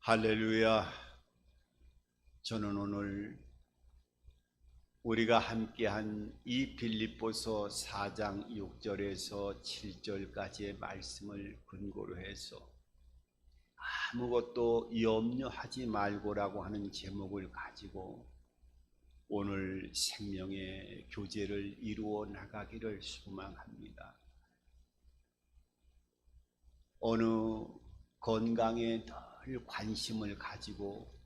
할렐루야. 저는 오늘 우리가 함께한 이 빌립보서 4장 6절에서 7절까지의 말씀을 근거로 해서 아무것도 염려하지 말고라고 하는 제목을 가지고 오늘 생명의 교제를 이루어 나가기를 소망합니다. 어느 건강에 늘 관심을 가지고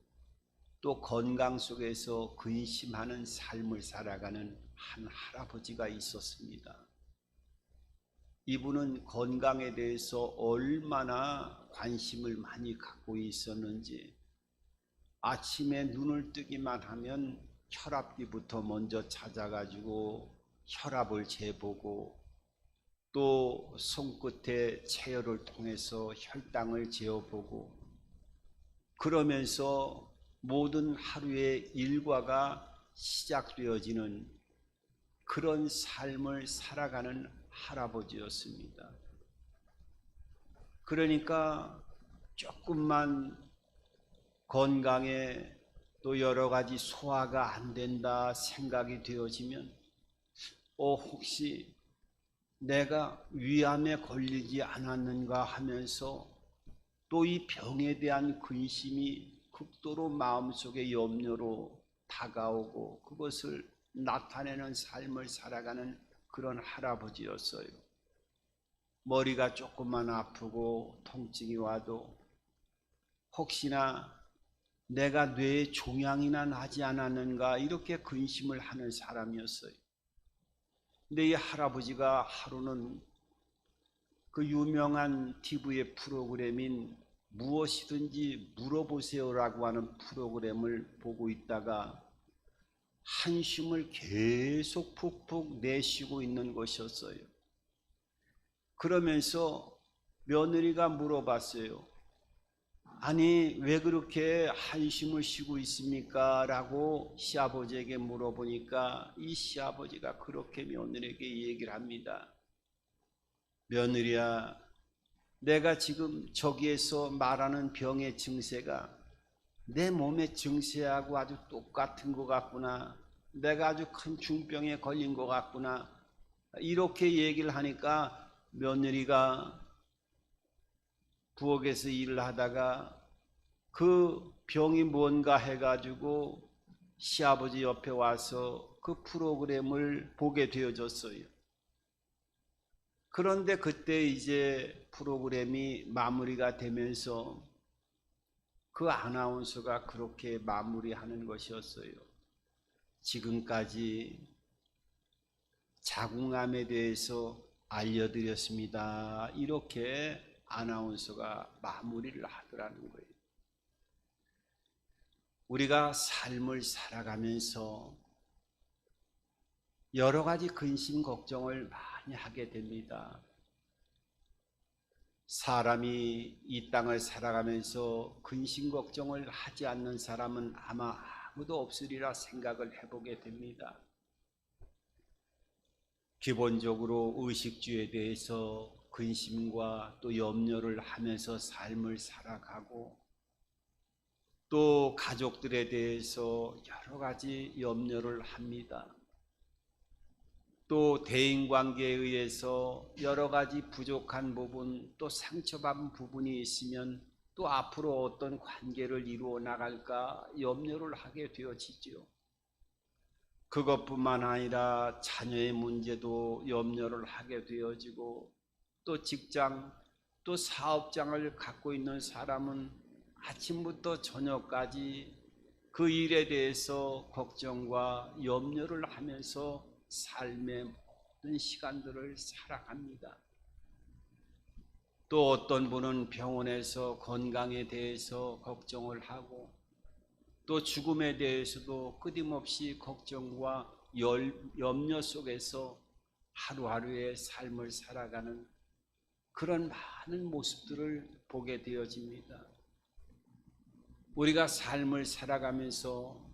또 건강 속에서 근심하는 삶을 살아가는 한 할아버지가 있었습니다. 이분은 건강에 대해서 얼마나 관심을 많이 갖고 있었는지 아침에 눈을 뜨기만 하면 혈압기부터 먼저 찾아가지고 혈압을 재보고 또 손끝에 체열을 통해서 혈당을 재어보고 그러면서 모든 하루의 일과가 시작되어지는 그런 삶을 살아가는 할아버지였습니다. 그러니까 조금만 건강에 또 여러 가지 소화가 안 된다 생각이 되어지면 혹시 내가 위암에 걸리지 않았는가 하면서 또 이 병에 대한 근심이 극도로 마음속에 염려로 다가오고 그것을 나타내는 삶을 살아가는 그런 할아버지였어요. 머리가 조금만 아프고 통증이 와도 혹시나 내가 뇌에 종양이나 나지 않았는가 이렇게 근심을 하는 사람이었어요. 근데 이 할아버지가 하루는 그 유명한 TV의 프로그램인 무엇이든지 물어보세요라고 하는 프로그램을 보고 있다가 한숨을 계속 푹푹 내쉬고 있는 것이었어요. 그러면서 며느리가 물어봤어요. 아니 왜 그렇게 한숨을 쉬고 있습니까? 라고 시아버지에게 물어보니까 이 시아버지가 그렇게 며느리에게 얘기를 합니다. 며느리야, 내가 지금 저기에서 말하는 병의 증세가 내 몸의 증세하고 아주 똑같은 것 같구나. 내가 아주 큰 중병에 걸린 것 같구나. 이렇게 얘기를 하니까 며느리가 부엌에서 일을 하다가 그 병이 뭔가 해가지고 시아버지 옆에 와서 그 프로그램을 보게 되어졌어요. 그런데 그때 이제 프로그램이 마무리가 되면서 그 아나운서가 그렇게 마무리하는 것이었어요. 지금까지 자궁암에 대해서 알려드렸습니다. 이렇게 아나운서가 마무리를 하더라는 거예요. 우리가 삶을 살아가면서 여러 가지 근심 걱정을 많이 하게 됩니다. 사람이 이 땅을 살아가면서 근심 걱정을 하지 않는 사람은 아마 아무도 없으리라 생각을 해보게 됩니다. 기본적으로 의식주에 대해서 근심과 또 염려를 하면서 삶을 살아가고 또 가족들에 대해서 여러 가지 염려를 합니다. 또 대인관계에 의해서 여러 가지 부족한 부분 또 상처받은 부분이 있으면 또 앞으로 어떤 관계를 이루어 나갈까 염려를 하게 되어지죠. 그것뿐만 아니라 자녀의 문제도 염려를 하게 되어지고 또 직장 또 사업장을 갖고 있는 사람은 아침부터 저녁까지 그 일에 대해서 걱정과 염려를 하면서 삶의 모든 시간들을 살아갑니다. 또 어떤 분은 병원에서 건강에 대해서 걱정을 하고 또 죽음에 대해서도 끊임없이 걱정과 염려 속에서 하루하루의 삶을 살아가는 그런 많은 모습들을 보게 되어집니다. 우리가 삶을 살아가면서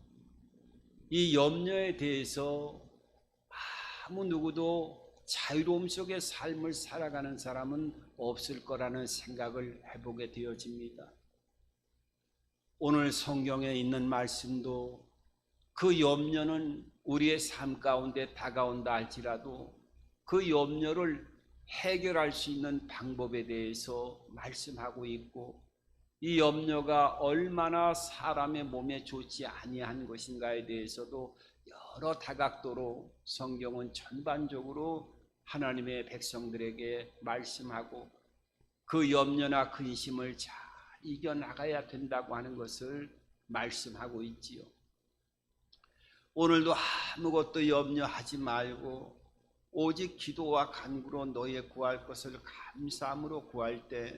이 염려에 대해서 아무 누구도 자유로움 속의 삶을 살아가는 사람은 없을 거라는 생각을 해보게 되어집니다. 오늘 성경에 있는 말씀도 그 염려는 우리의 삶 가운데 다가온다 할지라도 그 염려를 해결할 수 있는 방법에 대해서 말씀하고 있고, 이 염려가 얼마나 사람의 몸에 좋지 아니한 것인가에 대해서도 여러 다각도로 성경은 전반적으로 하나님의 백성들에게 말씀하고, 그 염려나 근심을 잘 이겨나가야 된다고 하는 것을 말씀하고 있지요. 오늘도 아무것도 염려하지 말고 오직 기도와 간구로 너의 구할 것을 감사함으로 구할 때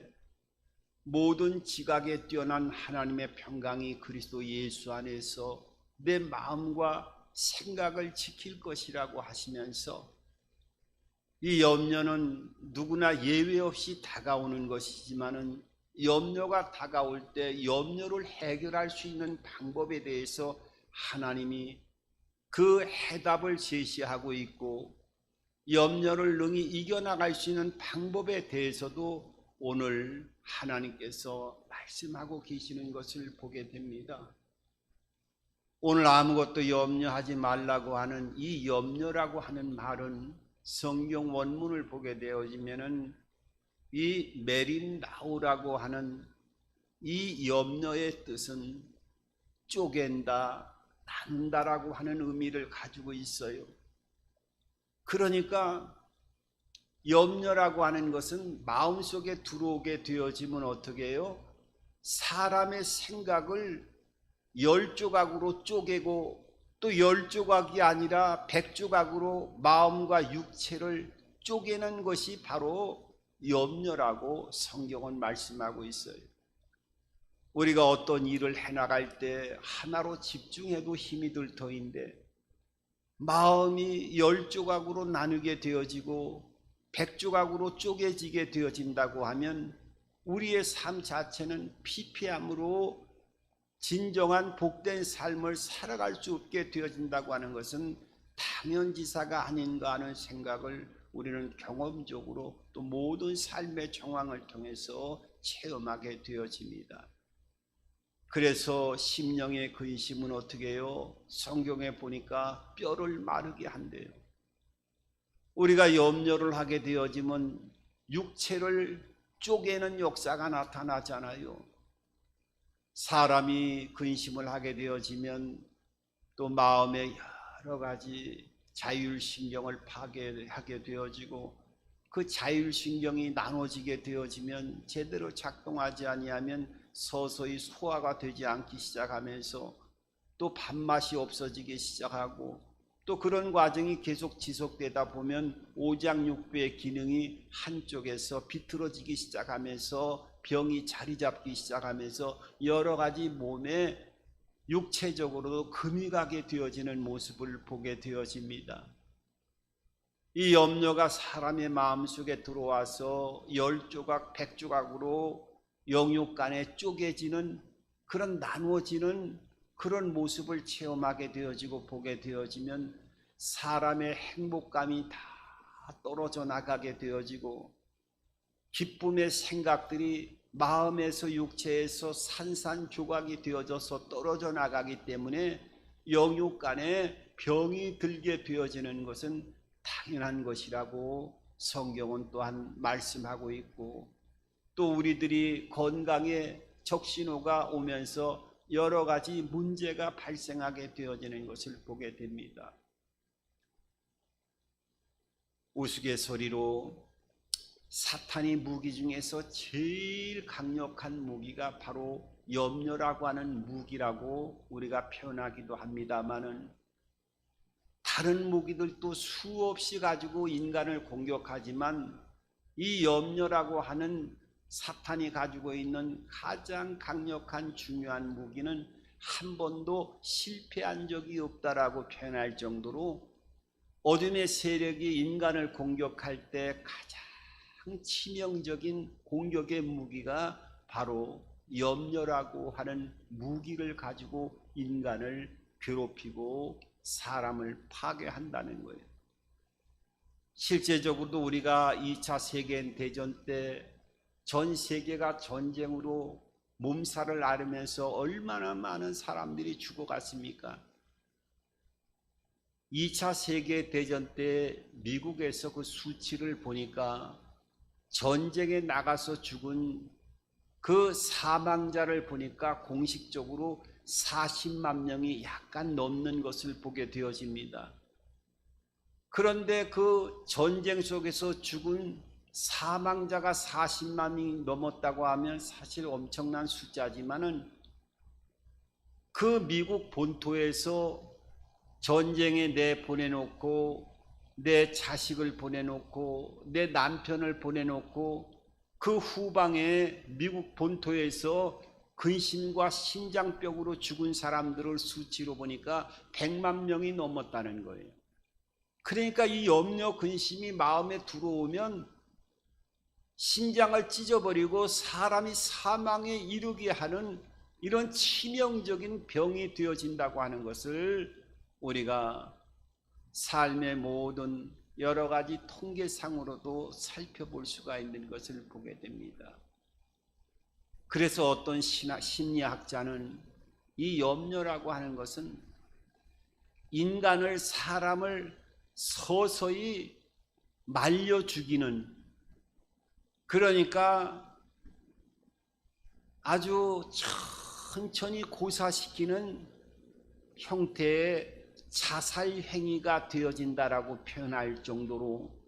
모든 지각에 뛰어난 하나님의 평강이 그리스도 예수 안에서 내 마음과 생각을 지킬 것이라고 하시면서, 이 염려는 누구나 예외 없이 다가오는 것이지만은 염려가 다가올 때 염려를 해결할 수 있는 방법에 대해서 하나님이 그 해답을 제시하고 있고, 염려를 능히 이겨나갈 수 있는 방법에 대해서도 오늘 하나님께서 말씀하고 계시는 것을 보게 됩니다. 오늘 아무것도 염려하지 말라고 하는 이 염려라고 하는 말은 성경 원문을 보게 되어지면은 이 메린나우라고 하는 이 염려의 뜻은 쪼갠다, 나눈다라고 하는 의미를 가지고 있어요. 그러니까 염려라고 하는 것은 마음속에 들어오게 되어지면 어떻게 해요? 사람의 생각을 10조각으로 쪼개고, 또 10조각이 아니라 100조각으로 마음과 육체를 쪼개는 것이 바로 염려라고 성경은 말씀하고 있어요. 우리가 어떤 일을 해나갈 때 하나로 집중해도 힘이 들 터인데 마음이 10조각으로 나누게 되어지고 100조각으로 쪼개지게 되어진다고 하면 우리의 삶 자체는 피폐함으로 진정한 복된 삶을 살아갈 수 없게 되어진다고 하는 것은 당연지사가 아닌가 하는 생각을 우리는 경험적으로 또 모든 삶의 정황을 통해서 체험하게 되어집니다. 그래서 심령의 근심은 어떻게 해요? 성경에 보니까 뼈를 마르게 한대요. 우리가 염려를 하게 되어지면 육체를 쪼개는 역사가 나타나잖아요. 사람이 근심을 하게 되어지면 또 마음에 여러 가지 자율신경을 파괴하게 되어지고, 그 자율신경이 나눠지게 되어지면 제대로 작동하지 아니하면 서서히 소화가 되지 않기 시작하면서 또 밥맛이 없어지기 시작하고, 또 그런 과정이 계속 지속되다 보면 오장육부의 기능이 한쪽에서 비틀어지기 시작하면서 병이 자리 잡기 시작하면서 여러 가지 몸에 육체적으로도 금이 가게 되어지는 모습을 보게 되어집니다. 이 염려가 사람의 마음속에 들어와서 10조각, 100조각으로 영육간에 쪼개지는, 그런 나누어지는 그런 모습을 체험하게 되어지고 보게 되어지면 사람의 행복감이 다 떨어져 나가게 되어지고, 기쁨의 생각들이 마음에서 육체에서 산산조각이 되어져서 떨어져 나가기 때문에 영육간에 병이 들게 되어지는 것은 당연한 것이라고 성경은 또한 말씀하고 있고, 또 우리들이 건강에 적신호가 오면서 여러 가지 문제가 발생하게 되어지는 것을 보게 됩니다. 우스갯소리로 사탄의 무기 중에서 제일 강력한 무기가 바로 염려라고 하는 무기라고 우리가 표현하기도 합니다마는, 다른 무기들도 수없이 가지고 인간을 공격하지만 이 염려라고 하는 사탄이 가지고 있는 가장 강력한 중요한 무기는 한 번도 실패한 적이 없다라고 표현할 정도로 어둠의 세력이 인간을 공격할 때 가장 치명적인 공격의 무기가 바로 염려라고 하는 무기를 가지고 인간을 괴롭히고 사람을 파괴한다는 거예요. 실제적으로도 우리가 2차 세계대전 때 전 세계가 전쟁으로 몸살을 앓으면서 얼마나 많은 사람들이 죽어갔습니까? 2차 세계대전 때 미국에서 그 수치를 보니까 전쟁에 나가서 죽은 그 사망자를 보니까 공식적으로 40만 명이 약간 넘는 것을 보게 되어집니다. 그런데 그 전쟁 속에서 죽은 사망자가 40만이 넘었다고 하면 사실 엄청난 숫자지만은 그 미국 본토에서 전쟁에 보내놓고 내 자식을 보내놓고 내 남편을 보내놓고 그 후방에 미국 본토에서 근심과 심장병으로 죽은 사람들을 수치로 보니까 100만 명이 넘었다는 거예요. 그러니까 이 염려 근심이 마음에 들어오면 심장을 찢어버리고 사람이 사망에 이르게 하는 이런 치명적인 병이 되어진다고 하는 것을 우리가 삶의 모든 여러 가지 통계상으로도 살펴볼 수가 있는 것을 보게 됩니다. 그래서 어떤 심리학자는 이 염려라고 하는 것은 인간을, 사람을 서서히 말려 죽이는, 그러니까 아주 천천히 고사시키는 형태의 자살 행위가 되어진다라고 표현할 정도로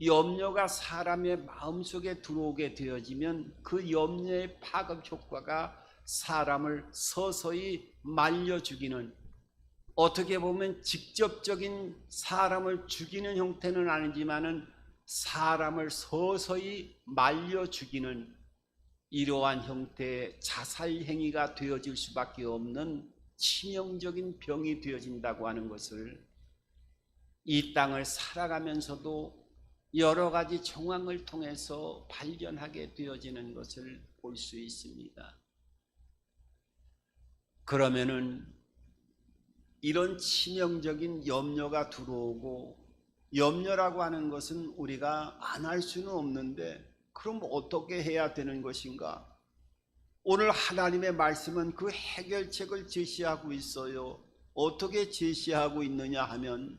염려가 사람의 마음속에 들어오게 되어지면 그 염려의 파급 효과가 사람을 서서히 말려 죽이는, 어떻게 보면 직접적인 사람을 죽이는 형태는 아니지만은 사람을 서서히 말려 죽이는 이러한 형태의 자살 행위가 되어질 수밖에 없는 치명적인 병이 되어진다고 하는 것을 이 땅을 살아가면서도 여러 가지 정황을 통해서 발견하게 되어지는 것을 볼 수 있습니다. 그러면은 이런 치명적인 염려가 들어오고, 염려라고 하는 것은 우리가 안 할 수는 없는데 그럼 어떻게 해야 되는 것인가? 오늘 하나님의 말씀은 그 해결책을 제시하고 있어요. 어떻게 제시하고 있느냐 하면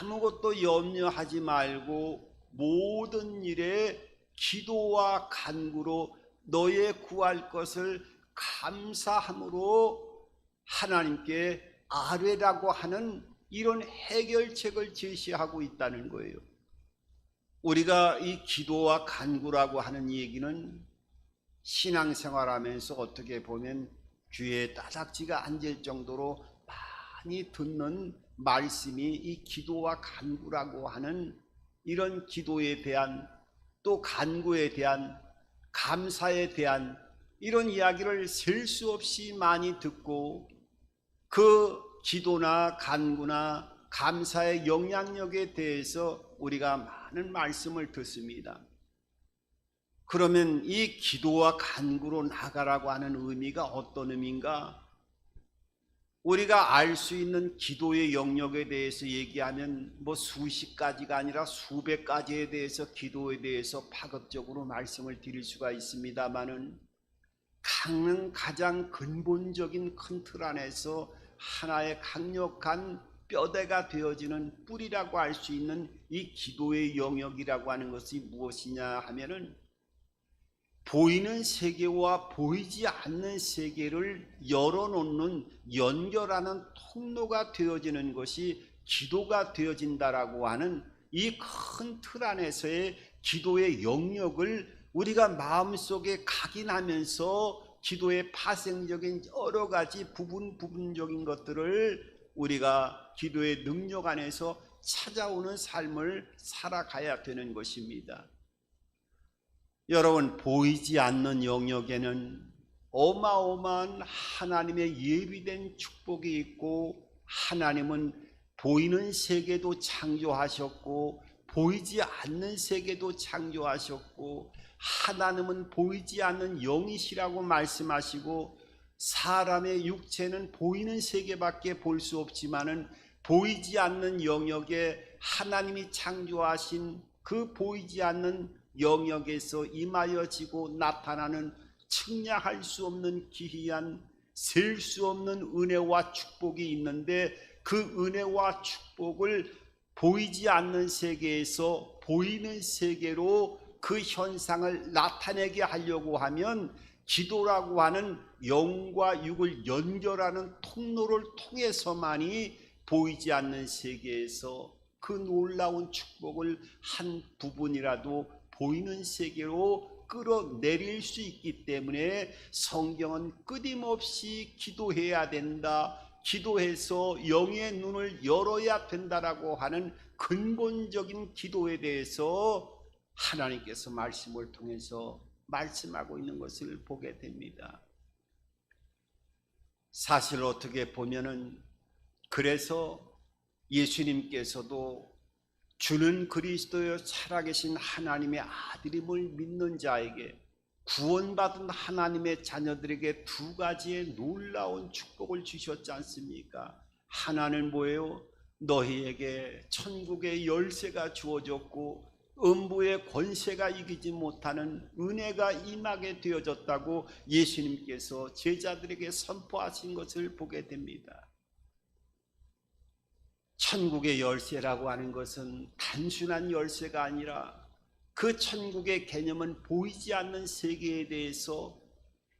아무것도 염려하지 말고 모든 일에 기도와 간구로 너의 구할 것을 감사함으로 하나님께 아뢰라고 하는 이런 해결책을 제시하고 있다는 거예요. 우리가 이 기도와 간구라고 하는 얘기는 신앙생활하면서 어떻게 보면 귀에 따닥지가 앉을 정도로 많이 듣는 말씀이 이 기도와 간구라고 하는 이런 기도에 대한, 또 간구에 대한, 감사에 대한 이런 이야기를 셀 수 없이 많이 듣고, 그 기도나 간구나 감사의 영향력에 대해서 우리가 많은 말씀을 듣습니다. 그러면 이 기도와 간구로 나가라고 하는 의미가 어떤 의미인가? 우리가 알 수 있는 기도의 영역에 대해서 얘기하면 뭐 수십 가지가 아니라 수백 가지에 대해서, 기도에 대해서 파급적으로 말씀을 드릴 수가 있습니다마는 가장 근본적인 큰 틀 안에서 하나의 강력한 뼈대가 되어지는 뿌리라고 할 수 있는 이 기도의 영역이라고 하는 것이 무엇이냐 하면은 보이는 세계와 보이지 않는 세계를 열어놓는, 연결하는 통로가 되어지는 것이 기도가 되어진다라고 하는 이 큰 틀 안에서의 기도의 영역을 우리가 마음속에 각인하면서 기도의 파생적인 여러 가지 부분적인 것들을 우리가 기도의 능력 안에서 찾아오는 삶을 살아가야 되는 것입니다. 여러분, 보이지 않는 영역에는 어마어마한 하나님의 예비된 축복이 있고, 하나님은 보이는 세계도 창조하셨고 보이지 않는 세계도 창조하셨고, 하나님은 보이지 않는 영이시라고 말씀하시고, 사람의 육체는 보이는 세계밖에 볼 수 없지만은 보이지 않는 영역에 하나님이 창조하신 그 보이지 않는 영역에서 임하여지고 나타나는 측량할 수 없는 기이한 셀 수 없는 은혜와 축복이 있는데 그 은혜와 축복을 보이지 않는 세계에서 보이는 세계로 그 현상을 나타내게 하려고 하면 기도라고 하는 영과 육을 연결하는 통로를 통해서만이 보이지 않는 세계에서 그 놀라운 축복을 한 부분이라도 보이는 세계로 끌어내릴 수 있기 때문에 성경은 끊임없이 기도해야 된다, 기도해서 영의 눈을 열어야 된다라고 하는 근본적인 기도에 대해서 하나님께서 말씀을 통해서 말씀하고 있는 것을 보게 됩니다. 사실 어떻게 보면은 그래서 예수님께서도 주는 그리스도여 살아계신 하나님의 아들임을 믿는 자에게, 구원받은 하나님의 자녀들에게 두 가지의 놀라운 축복을 주셨지 않습니까? 하나는 뭐예요? 너희에게 천국의 열쇠가 주어졌고 음부의 권세가 이기지 못하는 은혜가 임하게 되어졌다고 예수님께서 제자들에게 선포하신 것을 보게 됩니다. 천국의 열쇠라고 하는 것은 단순한 열쇠가 아니라 그 천국의 개념은 보이지 않는 세계에 대해서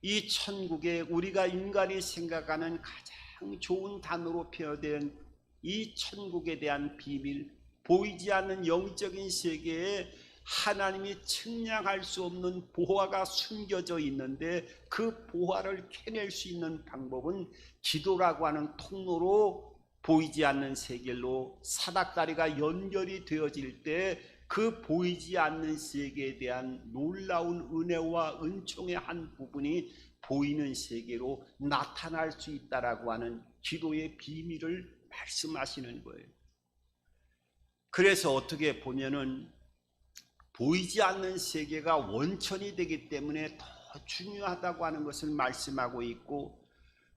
이 천국에 우리가 인간이 생각하는 가장 좋은 단어로 표현된 이 천국에 대한 비밀, 보이지 않는 영적인 세계에 하나님이 측량할 수 없는 보화가 숨겨져 있는데 그 보화를 캐낼 수 있는 방법은 기도라고 하는 통로로 보이지 않는 세계로 사닥다리가 연결이 되어질 때 그 보이지 않는 세계에 대한 놀라운 은혜와 은총의 한 부분이 보이는 세계로 나타날 수 있다라고 하는 기도의 비밀을 말씀하시는 거예요. 그래서 어떻게 보면은 보이지 않는 세계가 원천이 되기 때문에 더 중요하다고 하는 것을 말씀하고 있고,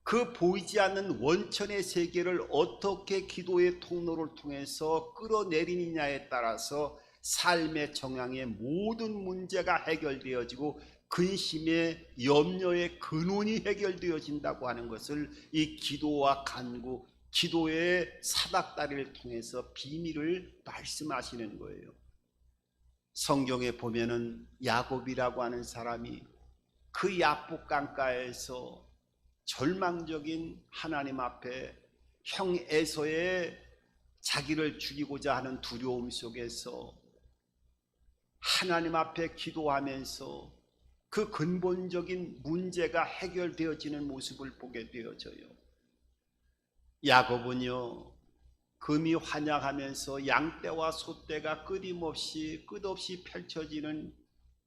그 보이지 않는 원천의 세계를 어떻게 기도의 통로를 통해서 끌어내리느냐에 따라서 삶의 정황의 모든 문제가 해결되어지고 근심의 염려의 근원이 해결되어진다고 하는 것을 이 기도와 간구, 기도의 사닥다리를 통해서 비밀을 말씀하시는 거예요. 성경에 보면은 야곱이라고 하는 사람이 그 야복 강가에서 절망적인 하나님 앞에 형 에서의 자기를 죽이고자 하는 두려움 속에서 하나님 앞에 기도하면서 그 근본적인 문제가 해결되어지는 모습을 보게 되어져요. 야곱은요, 금이 환약하면서 양떼와 소떼가 끝없이 펼쳐지는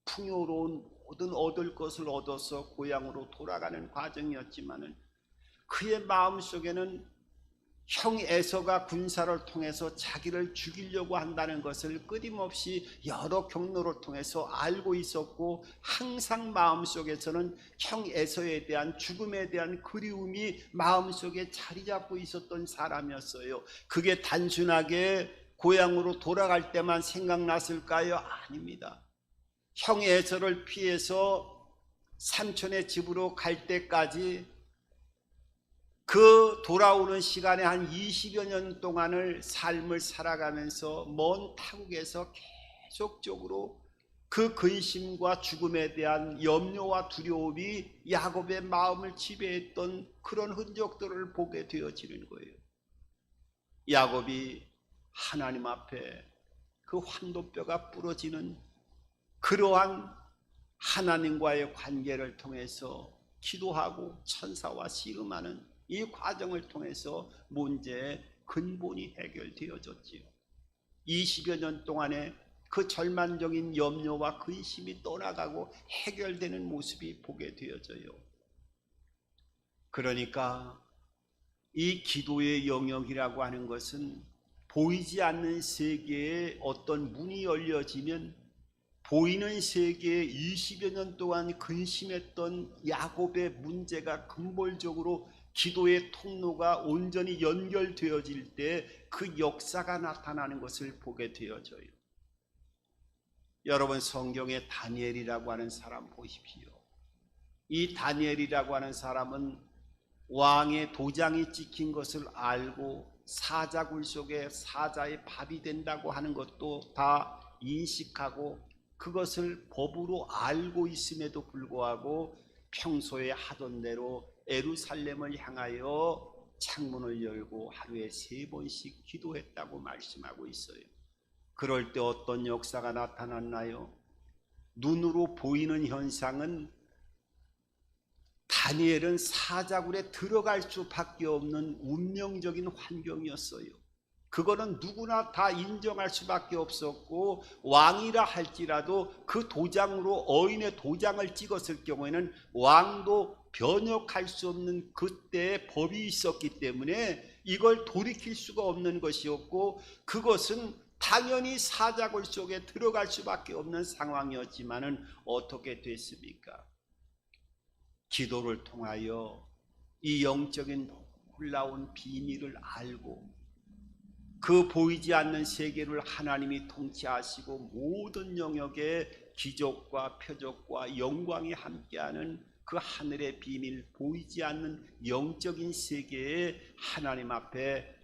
풍요로운 모든 얻을 것을 얻어서 고향으로 돌아가는 과정이었지만은 그의 마음속에는 형 에서가 군사를 통해서 자기를 죽이려고 한다는 것을 끊임없이 여러 경로를 통해서 알고 있었고, 항상 마음속에서는 형 에서에 대한 죽음에 대한 그리움이 마음속에 자리 잡고 있었던 사람이었어요. 그게 단순하게 고향으로 돌아갈 때만 생각났을까요? 아닙니다. 형 에서를 피해서 삼촌의 집으로 갈 때까지 그 돌아오는 시간에 한 20여 년 동안을 삶을 살아가면서 먼 타국에서 계속적으로 그 근심과 죽음에 대한 염려와 두려움이 야곱의 마음을 지배했던 그런 흔적들을 보게 되어지는 거예요. 야곱이 하나님 앞에 그 환도뼈가 부러지는 그러한 하나님과의 관계를 통해서 기도하고 천사와 씨름하는 이 과정을 통해서 문제의 근본이 해결되어졌지요. 20여 년 동안에 그 절망적인 염려와 근심이 떠나가고 해결되는 모습이 보게 되어져요. 그러니까 이 기도의 영역이라고 하는 것은 보이지 않는 세계에 어떤 문이 열려지면 보이는 세계에 20여 년 동안 근심했던 야곱의 문제가 근본적으로 기도의 통로가 온전히 연결되어질 때 그 역사가 나타나는 것을 보게 되어져요. 여러분, 성경에 다니엘이라고 하는 사람 보십시오. 이 다니엘이라고 하는 사람은 왕의 도장이 찍힌 것을 알고 사자굴 속에 사자의 밥이 된다고 하는 것도 다 인식하고 그것을 법으로 알고 있음에도 불구하고 평소에 하던 대로 예루살렘을 향하여 창문을 열고 하루에 3번씩 기도했다고 말씀하고 있어요. 그럴 때 어떤 역사가 나타났나요? 눈으로 보이는 현상은 다니엘은 사자굴에 들어갈 수밖에 없는 운명적인 환경이었어요. 그거는 누구나 다 인정할 수밖에 없었고 왕이라 할지라도 그 도장으로 어인의 도장을 찍었을 경우에는 왕도 변혁할 수 없는 그때의 법이 있었기 때문에 이걸 돌이킬 수가 없는 것이었고 그것은 당연히 사자굴 속에 들어갈 수밖에 없는 상황이었지만은 어떻게 됐습니까? 기도를 통하여 이 영적인 놀라운 비밀을 알고 그 보이지 않는 세계를 하나님이 통치하시고 모든 영역에 기적과 표적과 영광이 함께하는 그 하늘의 비밀, 보이지 않는 영적인 세계에 하나님 앞에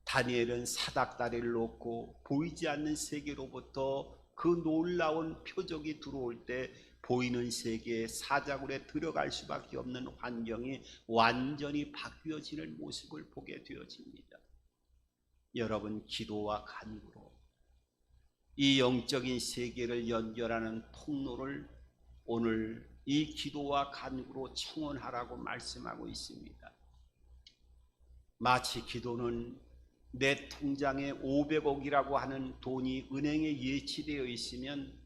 다니엘은 사닥다리를 놓고 보이지 않는 세계로부터 그 놀라운 표적이 들어올 때 보이는 세계에 사자굴에 들어갈 수밖에 없는 환경이 완전히 바뀌어지는 모습을 보게 되어집니다. 여러분, 기도와 간구로 이 영적인 세계를 연결하는 통로를 오늘 이 기도와 간구로 청원하라고 말씀하고 있습니다. 마치 기도는 내 통장에 500억이라고 하는 돈이 은행에 예치되어 있으면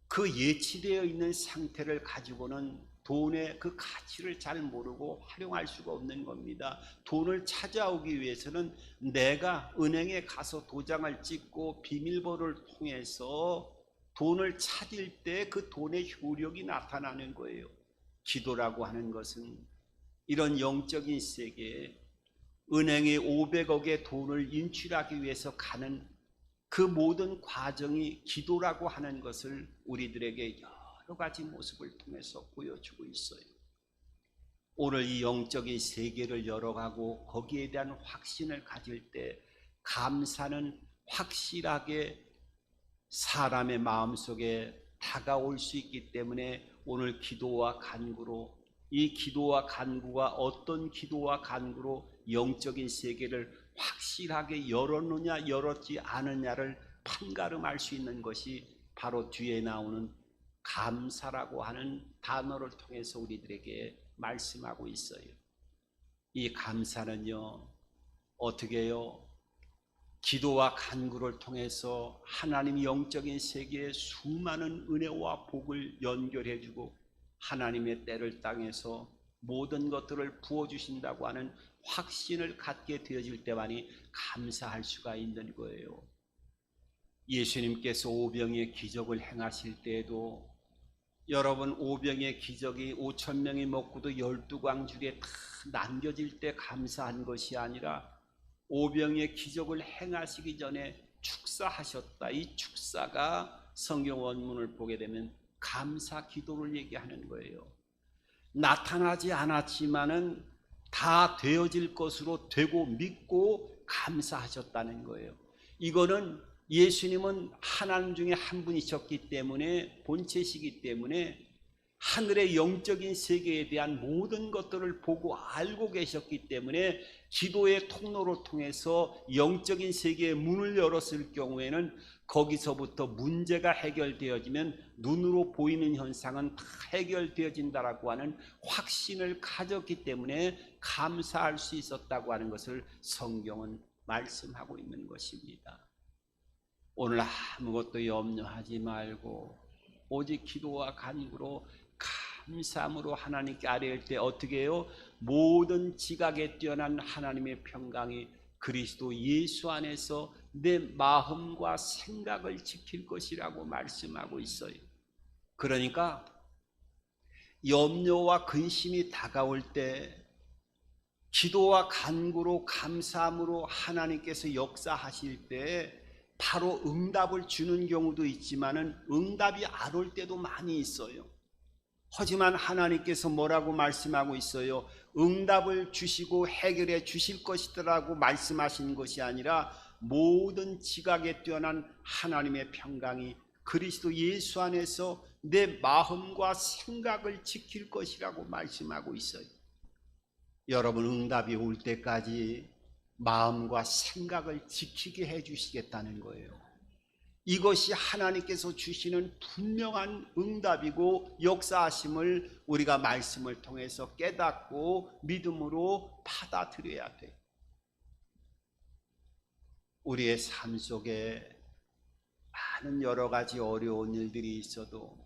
그 예치되어 있는 상태를 가지고는 돈의 그 가치를 잘 모르고 활용할 수가 없는 겁니다. 돈을 찾아오기 위해서는 내가 은행에 가서 도장을 찍고 비밀번호를 통해서 돈을 찾을 때 그 돈의 효력이 나타나는 거예요. 기도라고 하는 것은 이런 영적인 세계에 은행에 500억의 돈을 인출하기 위해서 가는 그 모든 과정이 기도라고 하는 것을 우리들에게 여러 가지 모습을 통해서 보여주고 있어요. 오늘 이 영적인 세계를 열어가고 거기에 대한 확신을 가질 때 감사는 확실하게 사람의 마음속에 다가올 수 있기 때문에 오늘 기도와 간구로 이 기도와 간구가 어떤 기도와 간구로 영적인 세계를 확실하게 열었느냐 열었지 않느냐를 판가름할 수 있는 것이 바로 뒤에 나오는 감사라고 하는 단어를 통해서 우리들에게 말씀하고 있어요. 이 감사는요, 어떻게 해요? 기도와 간구를 통해서 하나님 영적인 세계에 수많은 은혜와 복을 연결해주고 하나님의 때를 땅에서 모든 것들을 부어주신다고 하는 확신을 갖게 되어질 때만이 감사할 수가 있는 거예요. 예수님께서 오병의 기적을 행하실 때에도 여러분, 오병의 기적이 5,000명이 먹고도 12광줄에 다 남겨질 때 감사한 것이 아니라 오병의 기적을 행하시기 전에 축사하셨다. 이 축사가 성경 원문을 보게 되면 감사 기도를 얘기하는 거예요. 나타나지 않았지만은 다 되어질 것으로 되고 믿고 감사하셨다는 거예요. 이거는 예수님은 하나님 중에 한 분이셨기 때문에, 본체시기 때문에 하늘의 영적인 세계에 대한 모든 것들을 보고 알고 계셨기 때문에 기도의 통로를 통해서 영적인 세계의 문을 열었을 경우에는 거기서부터 문제가 해결되어지면 눈으로 보이는 현상은 다 해결되어진다라고 하는 확신을 가졌기 때문에 감사할 수 있었다고 하는 것을 성경은 말씀하고 있는 것입니다. 오늘 아무것도 염려하지 말고 오직 기도와 간구로 감사함으로 하나님께 아뢰일 때 어떻게 해요? 모든 지각에 뛰어난 하나님의 평강이 그리스도 예수 안에서 내 마음과 생각을 지킬 것이라고 말씀하고 있어요. 그러니까 염려와 근심이 다가올 때 기도와 간구로 감사함으로 하나님께서 역사하실 때 바로 응답을 주는 경우도 있지만은 응답이 안 올 때도 많이 있어요. 하지만 하나님께서 뭐라고 말씀하고 있어요? 응답을 주시고 해결해 주실 것이라고 말씀하신 것이 아니라 모든 지각에 뛰어난 하나님의 평강이 그리스도 예수 안에서 내 마음과 생각을 지킬 것이라고 말씀하고 있어요. 여러분, 응답이 올 때까지 마음과 생각을 지키게 해 주시겠다는 거예요. 이것이 하나님께서 주시는 분명한 응답이고 역사하심을 우리가 말씀을 통해서 깨닫고 믿음으로 받아들여야 돼요. 우리의 삶 속에 많은 여러 가지 어려운 일들이 있어도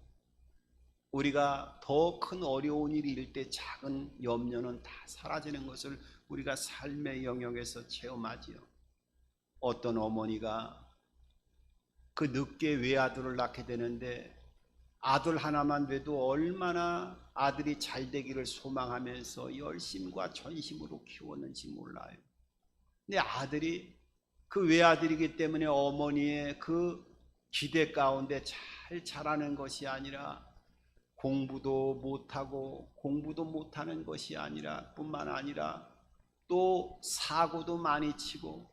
우리가 더 큰 어려운 일이 일 때 작은 염려는 다 사라지는 것을 우리가 삶의 영역에서 체험하지요. 어떤 어머니가 그 늦게 외아들을 낳게 되는데 아들 하나만 돼도 얼마나 아들이 잘 되기를 소망하면서 열심과 전심으로 키웠는지 몰라요. 근데 아들이 그 외아들이기 때문에 어머니의 그 기대 가운데 잘 자라는 것이 아니라 공부도 못하는 것이 아니라 뿐만 아니라 또 사고도 많이 치고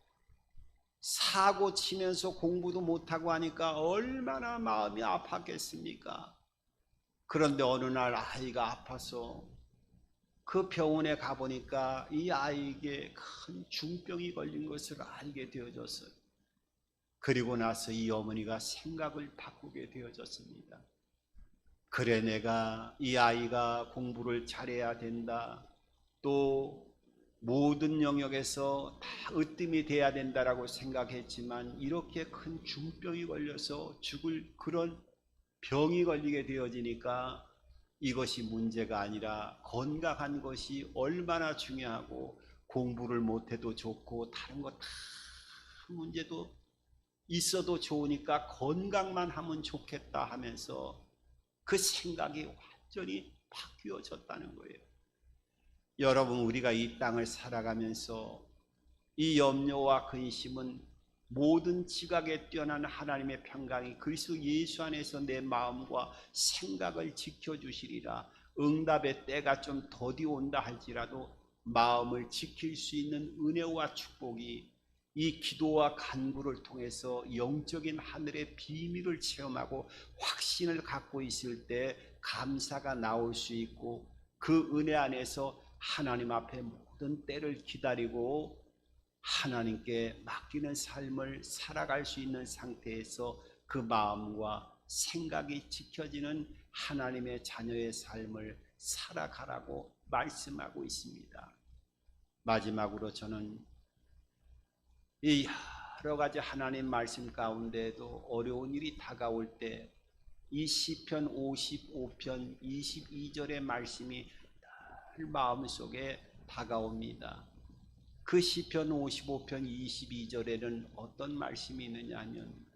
사고 치면서 공부도 못하고 하니까 얼마나 마음이 아팠겠습니까? 그런데 어느 날 아이가 아파서 그 병원에 가보니까 이 아이에게 큰 중병이 걸린 것을 알게 되어졌어요. 그리고 나서 이 어머니가 생각을 바꾸게 되어졌습니다. 그래, 내가 이 아이가 공부를 잘해야 된다, 또 모든 영역에서 다 으뜸이 돼야 된다라고 생각했지만 이렇게 큰 중병이 걸려서 죽을 그런 병이 걸리게 되어지니까 이것이 문제가 아니라 건강한 것이 얼마나 중요하고 공부를 못해도 좋고 다른 거 다 문제도 있어도 좋으니까 건강만 하면 좋겠다 하면서 그 생각이 완전히 바뀌어졌다는 거예요. 여러분, 우리가 이 땅을 살아가면서 이 염려와 근심은 모든 지각에 뛰어난 하나님의 평강이 그리스도 예수 안에서 내 마음과 생각을 지켜주시리라. 응답의 때가 좀 더디 온다 할지라도 마음을 지킬 수 있는 은혜와 축복이 이 기도와 간구를 통해서 영적인 하늘의 비밀을 체험하고 확신을 갖고 있을 때 감사가 나올 수 있고 그 은혜 안에서 하나님 앞에 모든 때를 기다리고 하나님께 맡기는 삶을 살아갈 수 있는 상태에서 그 마음과 생각이 지켜지는 하나님의 자녀의 삶을 살아가라고 말씀하고 있습니다. 마지막으로 저는 이 여러 가지 하나님 말씀 가운데에도 어려운 일이 다가올 때 이 시편 55편 22절의 말씀이 늘 마음속에 다가옵니다. 그 시편 55편 22절에는 어떤 말씀이 있느냐 하면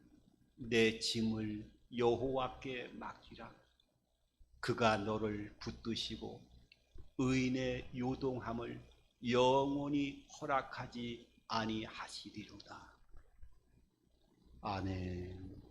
내 짐을 여호와께 맡기라. 그가 너를 붙드시고 의인의 요동함을 영원히 허락하지 아니하시리로다. 아멘.